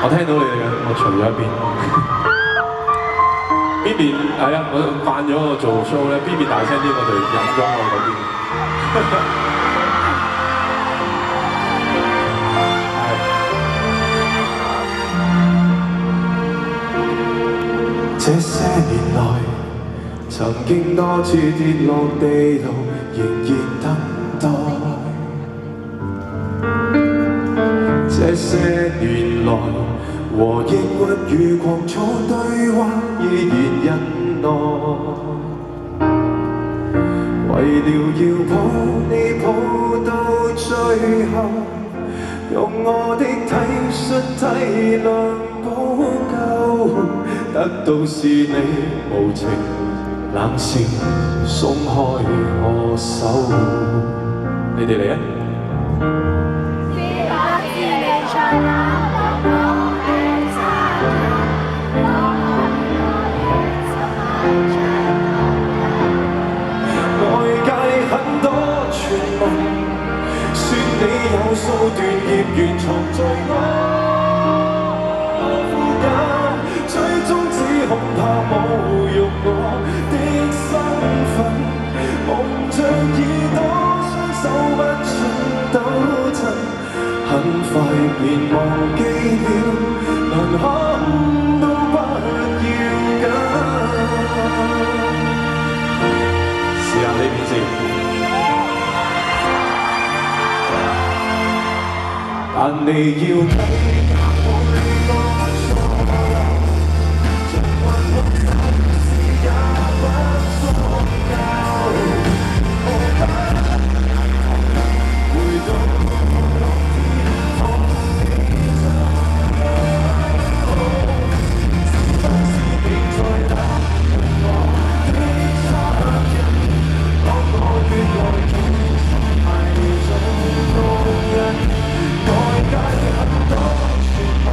我聽到你哋嘅，我除咗一邊。邊邊係啊？我慣咗我做 show 咧，邊邊大聲啲我就飲咗我嗰邊。這些年來，曾經多次跌落地牢，仍然等待。這些年來，和抑鬱與狂躁對話，依然忍耐。為了要抱你抱到最後，用我的體恤體諒補救。得到是你無情冷笑，鬆開我手。你哋嚟啊！外界很多傳聞，說你有數段孽緣藏在我附近，最終只恐怕侮辱我的身份，夢像耳朵，雙手不准抖震，很快便忘記了，能哭都不要緊。試下呢邊先。但你要睇下每個錯漏，盡管我暫時也不足夠。回到天堂你走，是不是你在打動我的責任？當我越來越係做路人。外界很多傳聞，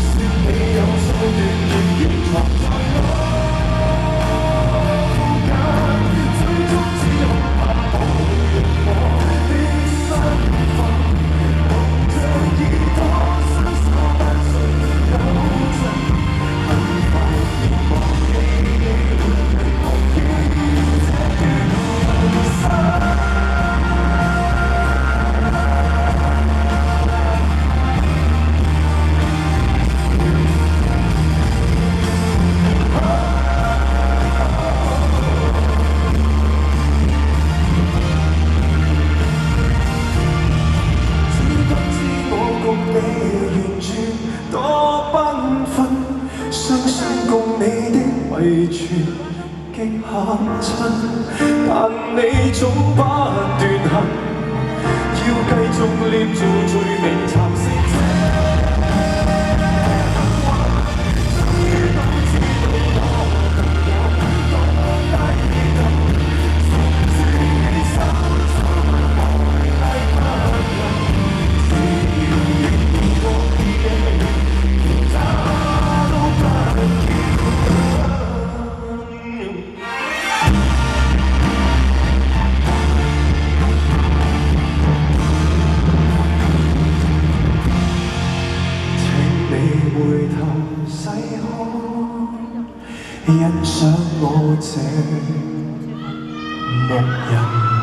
說你有數段孽緣藏在我附近，最終只恐怕侮辱我的身份，夢像耳朵，雙手不准抖震，很快便忘記了，忘記這段人生。遺傳極下親，但你總不斷恨，要繼續捏造罪名蠶食這。回頭細看，欣賞我這牧人。